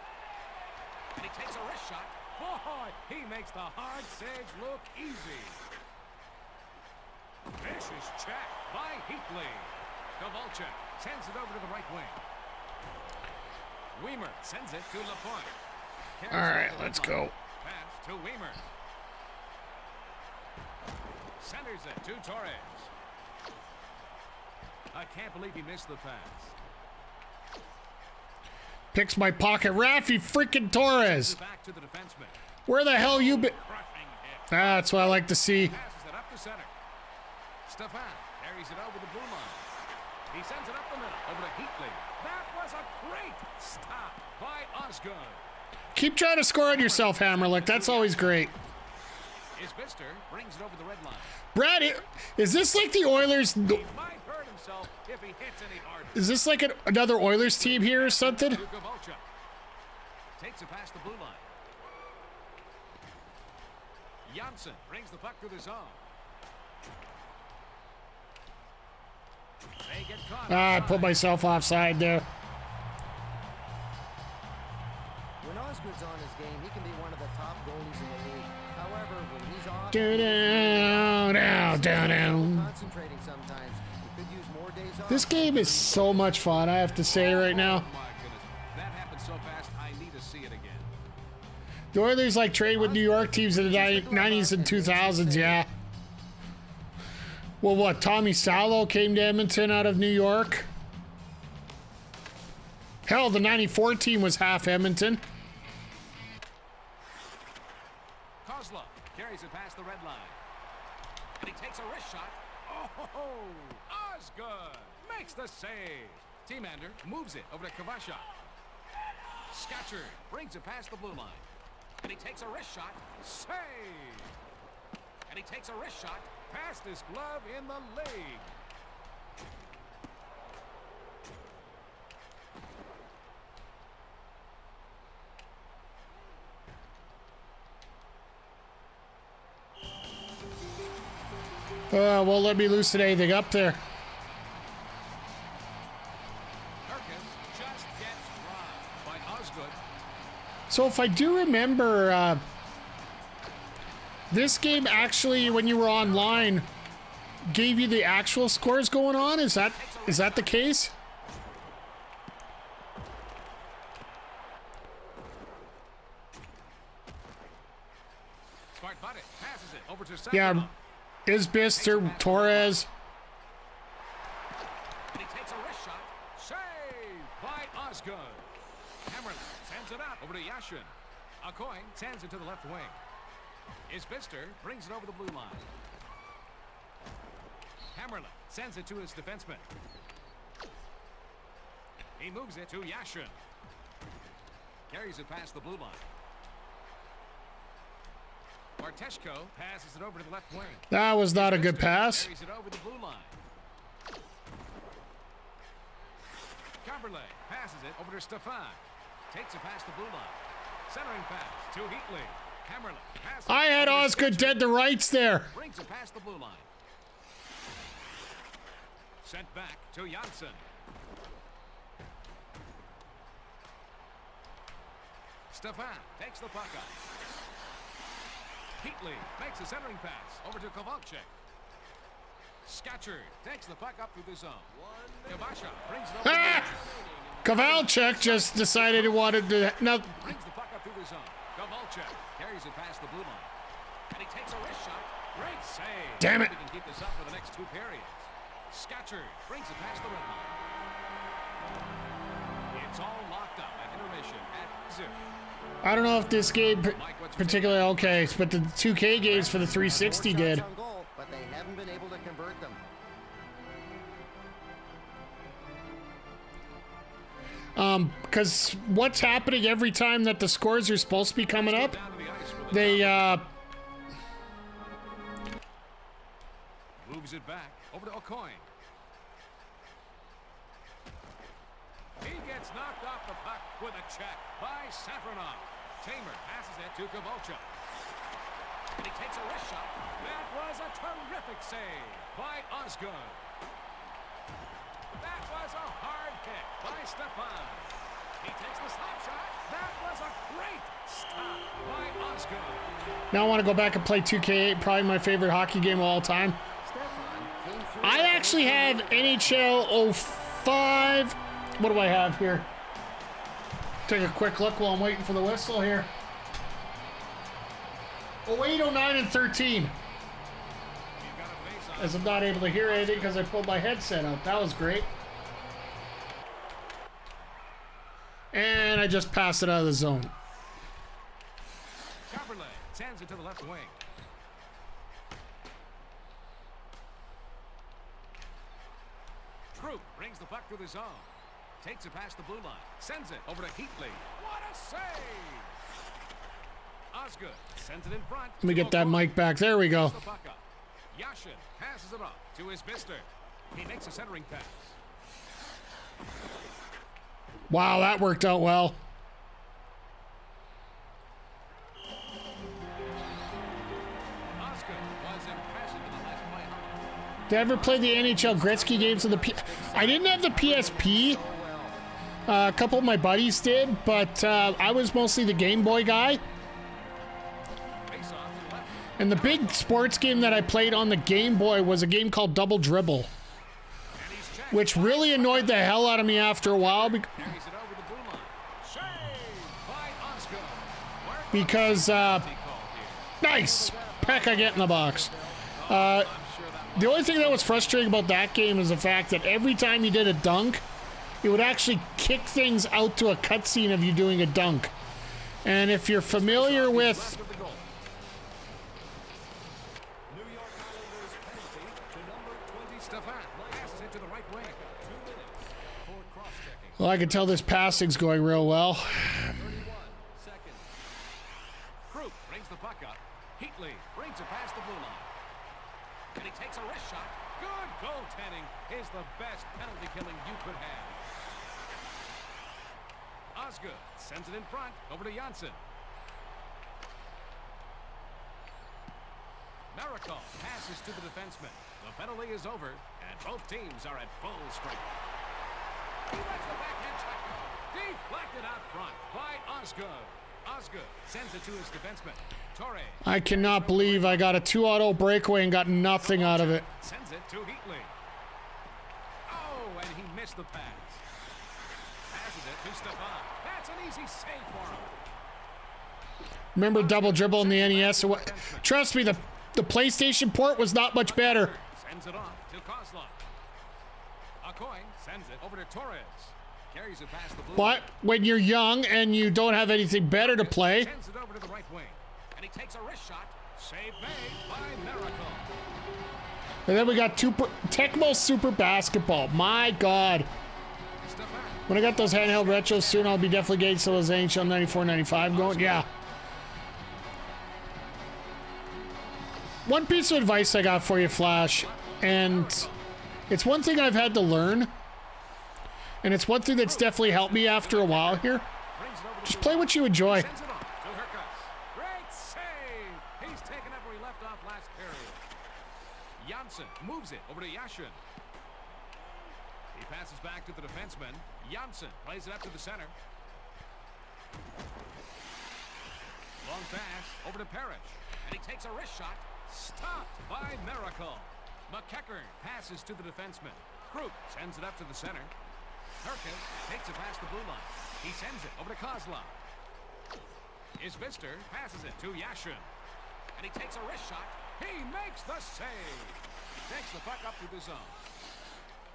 S2: And he takes a wrist shot. Boy, he makes the hard saves look easy. Vicious check by Heatley. Kovalchuk sends it over to the right wing. Weimer sends it to Lapointe.
S1: All right, let's go.
S2: Pass to Weimer. Centers it to Torres. I can't believe he missed the pass.
S1: Picks my pocket. Rafi freaking Torres.
S2: Back to the defenseman.
S1: Where the hell you been?
S2: Crushing hit.
S1: That's what I like to see.
S2: Passes it up to center. Stefan carries it over the blue line. He sends it up the middle over to Heatley. That was a great stop by Osgood.
S1: Keep trying to score on yourself, Hammerlick. That's always great.
S2: Isbister brings it over the red line.
S1: Brad, is this like the Oilers?
S2: He might hurt himself if he hits any harder.
S1: Is this like another Oilers team here or something?
S2: To Kovalchuk. Takes it past the blue line. Janssen brings the puck to the zone. They get caught.
S1: Ah, I
S2: offside.
S1: put myself offside there.
S3: When Osgood Edwards on his game, he can be one of the top goalies in the league. However, when he's off, concentrating sometimes. He could use more days off.
S1: This game is so much fun, I have to say right now.
S2: Oh my goodness. That happened so fast, I need to see it again.
S1: The Oilers like trade with New York teams in the 90s and 2000s, yeah. Well, what, Tommy Salo came to Edmonton out of New York? Hell, the 94 team was half Edmonton.
S2: Kozlov carries it past the red line. And he takes a wrist shot. Oh, Osgood makes the save. Teamander moves it over to Kvasha. Scatcher brings it past the blue line. And he takes a wrist shot. Save. And he takes a wrist shot past his glove in the leg.
S1: Won't let me loosen anything up there.
S2: Perkins just gets robbed by Osgood.
S1: So if I do remember, this game actually, when you were online, gave you the actual scores going on. Is that the case?
S2: Smart body passes it over to
S1: Yeah,
S2: Safronov.
S1: Isbister, Torres.
S2: And he takes a wrist shot. Saved by Osgood. Hammerlin sends it out over to Yashin. Aucoin sends it to the left wing. Isbister brings it over the blue line. Hammerlin sends it to his defenseman. He moves it to Yashin. Carries it past the blue line. Barteshko passes it over to the left wing.
S1: That was not a good pass.
S2: Carries it over the blue line. Camberley passes it over to Stefan. Takes it past the blue line. Centering pass to Heatley. Hammerlin passes.
S1: I had Osgood dead to rights there.
S2: Brings it past the blue line. Sent back to Janssen. Stefan takes the puck up. Heatley makes a centering pass over to Kovalchuk. Scatcher takes the puck up through the zone. Kvasha brings it over.
S1: Kovalchuk just decided he wanted to. No.
S2: Brings the puck up through the zone. Kovalchuk carries it past the blue line. And he takes a wrist shot. Great save.
S1: Damn it.
S2: We can keep this up for the next two periods. Scatcher brings it past the red line. It's all locked up at intermission at 0.
S1: I don't know if this game particularly okay, but the 2K games for the 360 did.
S3: On goal, but they haven't been able to convert them.
S1: Because what's happening every time that the scores are supposed to be coming up,
S2: Down to the ice for the
S1: they
S2: moves it back over to Aucoin. He gets knocked off the puck with a check by Safronov. Tamer passes it to Kovalchuk. And he takes a wrist shot. That was a terrific save by Osgood. That was a hard hit by Stefan. He takes the slap shot. That was a great stop by Osgood.
S1: now want to go back and play 2K8, probably my favorite hockey game of all time.
S3: Stefan came through.
S1: I actually have NHL 05. What do I have here? Take a quick look while I'm waiting for the whistle here. 08, 09, and 13. As I'm not able to hear anything because I pulled my headset out. That was great. And I just passed it out of the zone.
S2: Chamberlain sends it to the left wing. Troop brings the puck through the zone. Takes it past the blue line. Sends it over to Heatley. What a save! Osgood sends it in front.
S1: Let me get that mic back. There we go.
S2: The puck up. Yashin passes it off to Isbister. He makes a centering pass.
S1: Wow, that worked out well.
S2: Osgood was impressive in the last play.
S1: Did I ever play the NHL Gretzky games on the I didn't have the PSP, A couple of my buddies did, but I was mostly the Game Boy guy. And the big sports game that I played on the Game Boy was a game called Double Dribble, which really annoyed the hell out of me after a while because nice Pekka get in the box. The only thing that was frustrating about that game is the fact that every time you did a dunk, it would actually kick things out to a cutscene of you doing a dunk. And if you're familiar with well, I can tell this passing's going real well.
S2: 31 seconds. Krupp brings the puck up. Heatley brings it past the blue line. And he takes a wrist shot. Good goaltending is the best penalty killing you could have. Osgood sends it in front over to Janssen. Miracle passes to the defenseman. The penalty is over, and both teams are at full strength. He lets the backhand shot go. Deflected out front by Osgood. Osgood sends it to his defenseman. Torre.
S1: I cannot believe I got a 2-auto breakaway and got nothing out of it.
S2: Sends it to Heatley. Oh, and he missed the pass. Passes it to Stefan. That's an easy save for him.
S1: Remember Double Dribble in the NES? Trust me, the PlayStation port was not much better.
S2: Sends it off to Kozlov. Acoin sends it over to Torres. Carries it past the blue.
S1: But when you're young and you don't have anything better to play,
S2: Sends it over to the right wing. And he takes a wrist shot. Save made by Miracle.
S1: and then we got Tecmo Super Basketball. My God.
S2: Stefan.
S1: When I got those handheld retros soon, I'll be definitely getting some of those NHL 94, 95 going. Yeah. One piece of advice I got for you, Flash, and it's one thing I've had to learn, and it's one thing that's definitely helped me after a while here. Just play what you enjoy.
S2: Sends it off to Herkus. Great save. He's taken up where he left off last period. Janssen moves it over to Yashin. He passes back to the defenseman. Janssen plays it up to the center. Long pass over to Parrish. And he takes a wrist shot. Stopped by Miracle. McEachern passes to the defenseman. Krupp sends it up to the center. Herkus takes it past the blue line. He sends it over to Kozlov. Isbister passes it to Yashin. And he takes a wrist shot. He makes the save. Takes the puck up through the zone.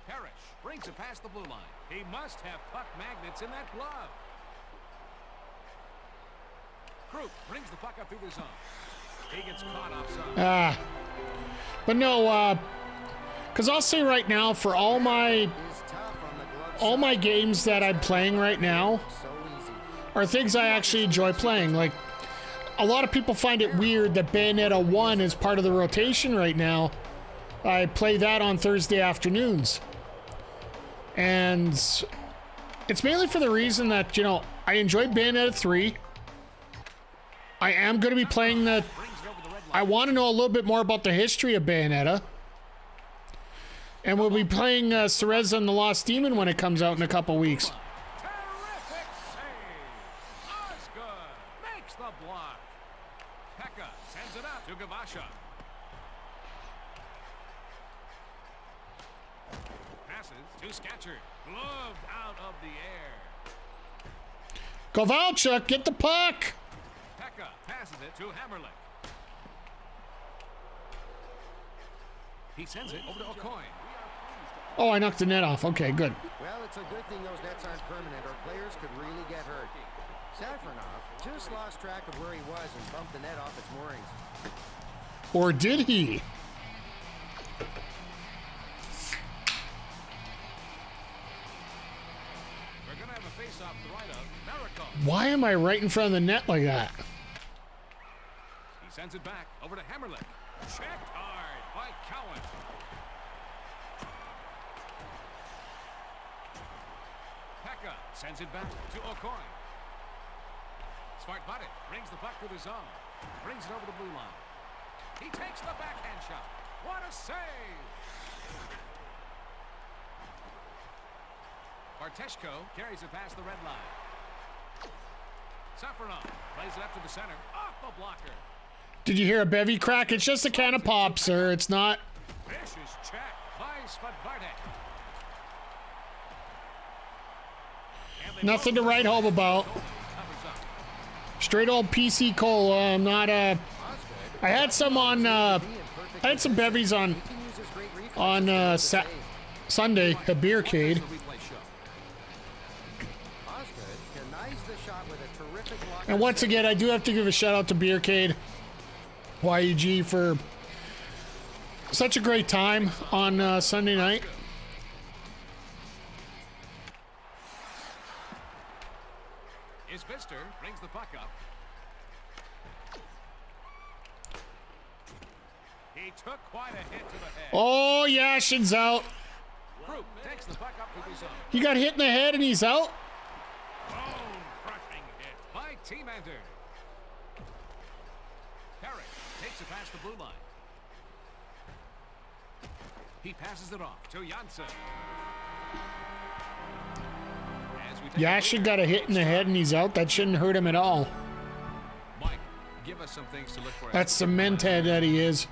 S2: Parrish brings it past the blue line. He must have puck magnets in that glove. Krupp brings the puck up through the zone. He gets caught offside.
S1: But no, because I'll say right now, for all my games that I'm playing right now are things I actually enjoy playing. Like, a lot of people find it weird that Bayonetta 1 is part of the rotation right now. I play that on Thursday afternoons. And it's mainly for the reason that, you know, I enjoyed Bayonetta 3. I am going to be playing the... I want to know a little bit more about the history of Bayonetta. And we'll be playing Cereza and the Lost Demon when it comes out in a couple weeks.
S2: Terrific save. Osgood makes the block. Pekka sends it up to Gavasha. Passes to Skatcher. Gloved out of the air.
S1: Kovalchuk, get the puck!
S2: Pekka passes it to Hammerlick. He sends it over to O'Coin.
S1: Oh, I knocked the net off. Okay, good.
S3: Well, it's a good thing those nets aren't permanent, or players could really get hurt. Safronov just lost track of where he was and bumped the net off its moorings.
S1: Or did he?
S2: We're going to have a face-off to the right of Miracle.
S1: Why am I right in front of the net like that?
S2: He sends it back over to Hammerlick. Checked hard by Cowan. Pekka sends it back to O'Coin. Smart butted. Brings the puck to the zone. Brings it over the blue line. He takes the backhand shot. What a save! Barteshko carries it past the red line. Safarov plays it up to the center. Off the blocker.
S1: Did you hear a bevy crack? It's just a can of pop, sir. It's not.
S2: Vicious check by Svadvartek.
S1: Nothing to write home about. Straight old PC cola. I'm not I had some on I had some bevies on Sunday at Beercade. And once again, I do have to give a shout out to Beercade YEG for such a great time on Sunday night.
S2: Isbister brings the puck up. He took quite a hit to the head.
S1: Oh, Yashin's out.
S2: Krupp takes the puck up to his own.
S1: He got hit in the head and he's out.
S2: Bone-crushing hit by Teamander. Parrish takes it past the blue line. He passes it off to Janssen.
S1: Yashin got a hit in the head and he's out. That shouldn't hurt him at all.
S2: Mike, give us some things to look for.
S1: That's cement head that he is.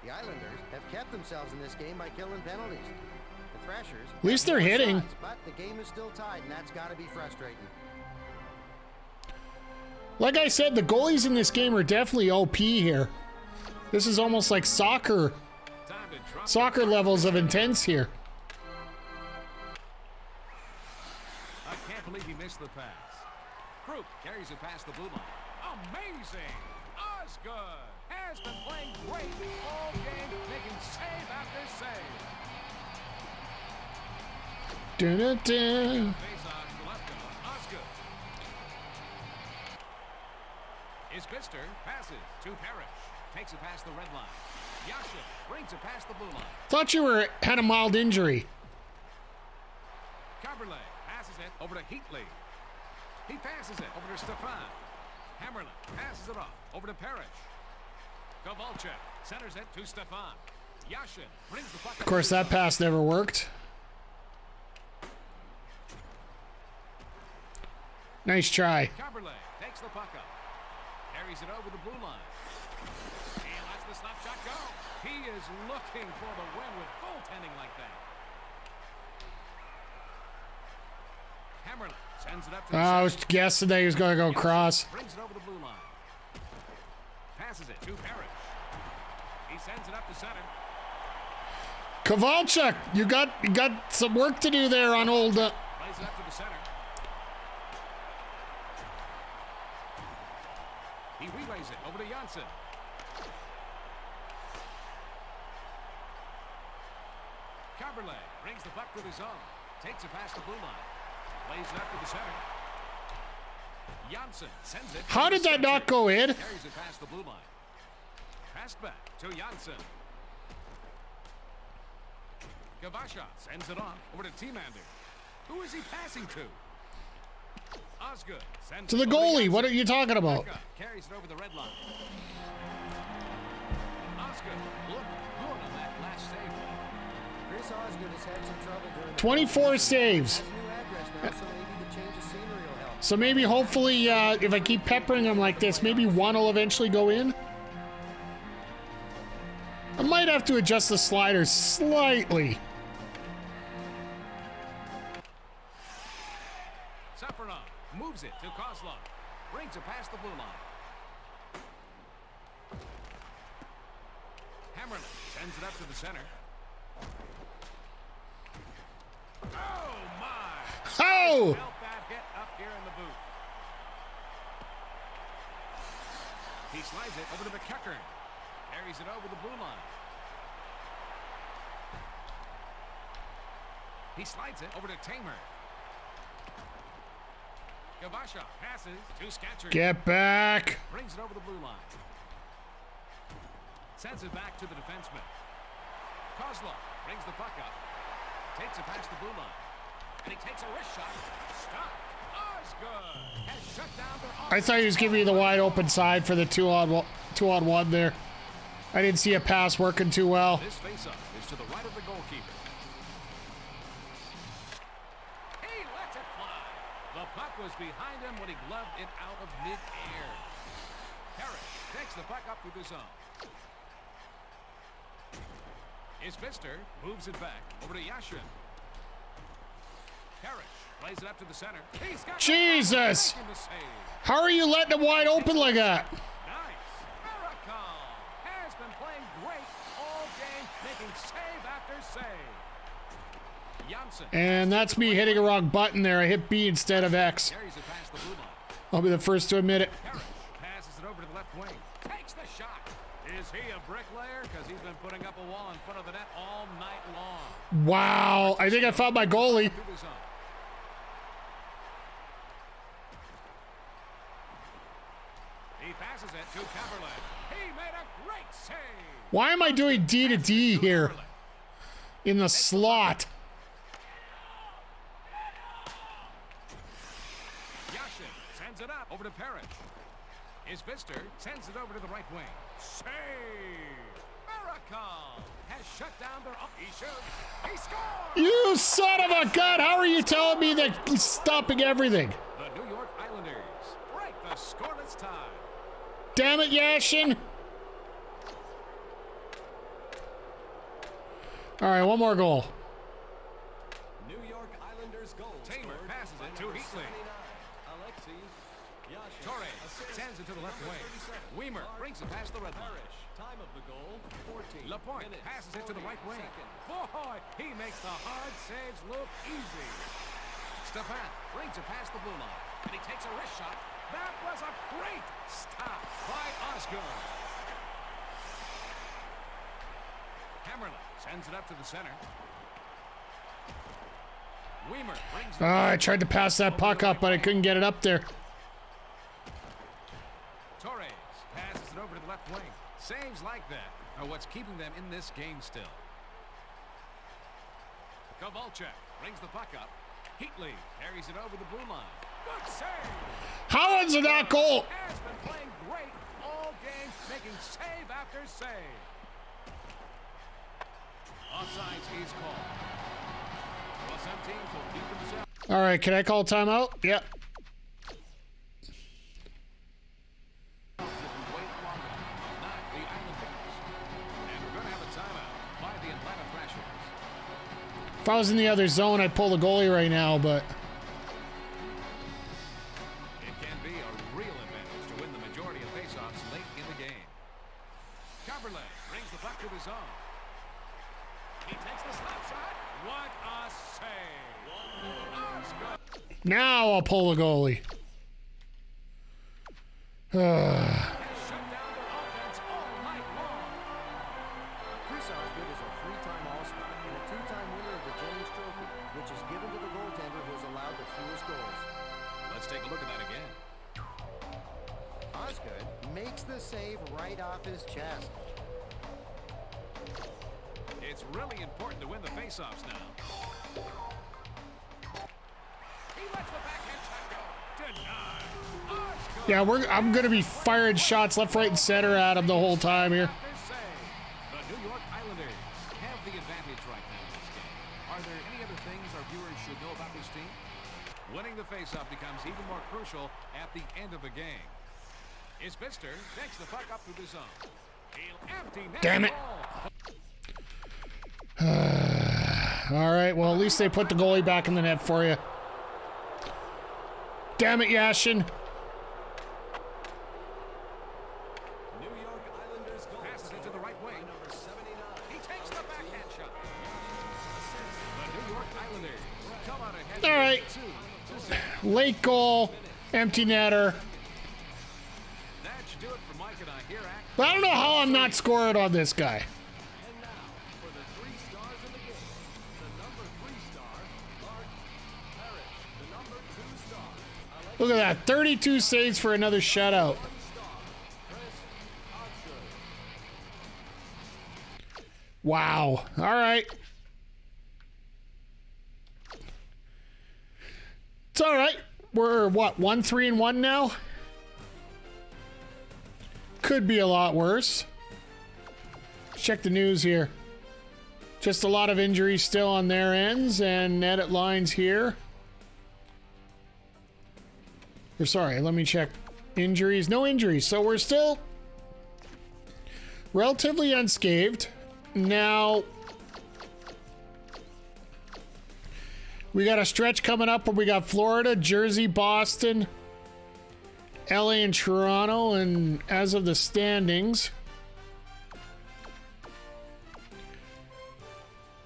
S3: The Islanders have kept themselves in this game by killing penalties. The Thrashers,
S1: At least they're hitting.
S3: shots, but the game is still tied, and that's got to be frustrating.
S1: Like I said, the goalies in this game are definitely OP here. This is almost like soccer levels of intense here.
S2: I can't believe he missed the pass. Krupp carries it past the blue line. Amazing! Osgood has been playing great all game, making save after save.
S1: Dun-dun-dun.
S2: Face off to the left of Osgood. Isbister passes to Parrish. Takes it past the red line. Yashin brings it past the blue line.
S1: Thought you had a mild injury.
S2: Carberlay passes it over to Heatley. He passes it over to Stefan. Hammerlin passes it off over to Parrish. Kovalchuk centers it to Stefan. Yashin brings the puck.
S1: Of course, that pass never worked. Nice try.
S2: Carberlay takes the puck up. Carries it over the blue line. And lets the slap shot go. He is looking for the win with goaltending like that. Hammerlin sends it up to the
S1: I was guessing that he was going to go cross.
S2: brings it over the blue line. Passes it to Parrish. He sends it up to center.
S1: Kovalchuk, you got some work to do there on old.
S2: Plays it up to the center. He relays it over to Janssen. Carberlay brings the puck to the zone. Takes it past the blue line. Plays it up to the center. Janssen sends it.
S1: How did that not go in?
S2: Carries it past the blue line. Passed back to Janssen. Gavasha sends it on over to Teamander. Who is he passing to? Osgood sends
S1: To the
S2: it over
S1: goalie.
S2: Janssen.
S1: What are you talking about?
S2: Becca carries it over the red line. Osgood looked good on that last save.
S3: Chris Osgood has had some trouble during the
S1: 24 saves.
S3: Has a new address now, so maybe the change of scenery will help.
S1: So maybe, hopefully, if I keep peppering him like this, maybe one will eventually go in. I might have to adjust the sliders slightly.
S2: Safarov moves it to Kozlov. Brings it past the blue line. Hammerlin sends it up to the center. Oh, my!
S1: Oh!
S2: Felt that hit up here in the boot. He slides it over to McEachern. Carries it over the blue line. He slides it over to Tamer. Gavasha passes to Scatcher.
S1: Get back.
S2: Brings it over the blue line. Sends it back to the defenseman. Kozlov brings the puck up. Takes it past the blue line. And he takes a wrist shot. Stop. Osgood has shut down their
S1: I thought he was giving you the wide open side for the two on one there. I didn't see a pass working too well.
S2: This faceoff is to the right of the goalkeeper. He The puck was behind him when he gloved it out of mid-air. Parrish takes the puck up through the zone. Isbister moves it back over to Yashin. Parrish plays it up to the center. He's got
S1: Jesus!
S2: the save.
S1: How are you letting him wide open like that?
S2: Nice. Miracle has been playing great all game, making save after save. Janssen.
S1: And that's me hitting a wrong button there. I hit B instead of X.
S2: Carries it past the blue line.
S1: I'll be the first to admit it.
S2: Parrish passes it over to the left wing. Takes the shot. Is he a bricklayer? Because he's been putting up a wall in front of the net all night long.
S1: Wow. I think I found my goalie.
S2: To the zone. He passes it to Caberlet. He made a great save.
S1: Why am I doing D to D here in the slot?
S2: Yashin sends it up over to Parrish. Isbister sends it over to the right wing. Save! Miracle has shut down their... He shoots. He scores!
S1: You son of a gun! How are you telling me that he's stopping everything?
S2: The New York Islanders break the scoreless tie.
S1: Damn it, Yashin! All right, one more goal.
S4: New York Islanders goal.
S2: Tamer
S4: scored
S2: passes
S4: by
S2: it to
S4: number
S2: Heatley.
S4: 79, Alexei Yashin.
S2: Torres
S4: Assist
S2: sends it to the left
S4: number
S2: wing.
S4: 37,
S2: Weimer
S4: Mark
S2: brings it past the red line.
S4: Parrish. Time of the goal, 14
S2: Lapointe
S4: minutes,
S2: passes it to the right
S4: 40
S2: wing.
S4: seconds.
S2: Boy, he makes the hard saves look easy. Stefan brings it past the blue line, and he takes a wrist shot. That was a great stop by Osgood. Hammerlin sends it up to the center. Weimer brings it.
S1: I tried to pass that puck up, but I couldn't get it up there.
S2: Torres passes it over to the left wing. Saves like that are what's keeping them in this game still. Kovalchuk brings the puck up. Heatley carries it over the blue line. Good save.
S1: How is it not goal?
S2: Has been playing great all game, making save after save. Offsides is called. Well, some teams will keep themselves.
S1: All right, can I call timeout? Yep.
S2: If we wait longer, not the Islanders. And we're going to have a timeout by the Atlanta Thrashers.
S1: If I was in the other zone, I'd pull the goalie right now, but
S2: It can be a real advantage to win the majority of faceoffs late in the game. Caberlet brings the puck to the zone. He takes the slap shot. What a save! Osgood
S1: now I'll pull the goalie.
S2: has shut down their offense all night long.
S3: Chris Osgood is a three-time All-Star and a two-time winner of the James Trophy, which is given to the goaltender who has allowed the fewest goals.
S2: Let's take a look at that again.
S3: Osgood makes the save right off his chest.
S2: It's really important to win the faceoffs now. He lets the backhand shot go. Denied. Osgood
S1: Yeah, I'm gonna be firing shots left, right, and center at him the whole time here.
S2: after save. The New York Islanders have the advantage right now in this game. Are there any other things our viewers should know about this team? Winning the faceoff becomes even more crucial at the end of the game. Isbister takes the puck up through the zone. He'll empty net
S1: Damn it.
S2: goal.
S1: All right, well, at least they put the goalie back in the net for you. Damn it, Yashin.
S4: New York Islanders goal.
S2: Passes it to the right wing.
S4: By number 79.
S2: He takes the backhand shot. The New York Islanders come out ahead.
S1: All right.
S2: 2-0.
S1: Late goal, empty netter.
S2: That should do it for Mike and I here at.
S1: But I don't know how I'm not scoring on this guy.
S4: And now, for the 3 stars in the game, the number 3 star, Mark Parrish. The number 2 star, Alexei
S1: Look at that, 32 saves for another shutout.
S4: star, Chris Osgood.
S1: Wow. All right. It's all right. We're what, 1-3-1 now? Could be a lot worse. Check the news here. Just a lot of injuries still on their ends and edit lines here. Or sorry, let me check. Injuries. No injuries. So we're still relatively unscathed. Now, we got a stretch coming up where we got Florida, Jersey, Boston, LA, and Toronto. And as of the standings,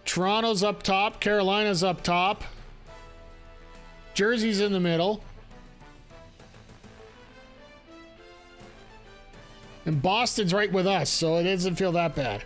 S1: Toronto's up top, Carolina's up top, Jersey's in the middle, and Boston's right with us, so it doesn't feel that bad.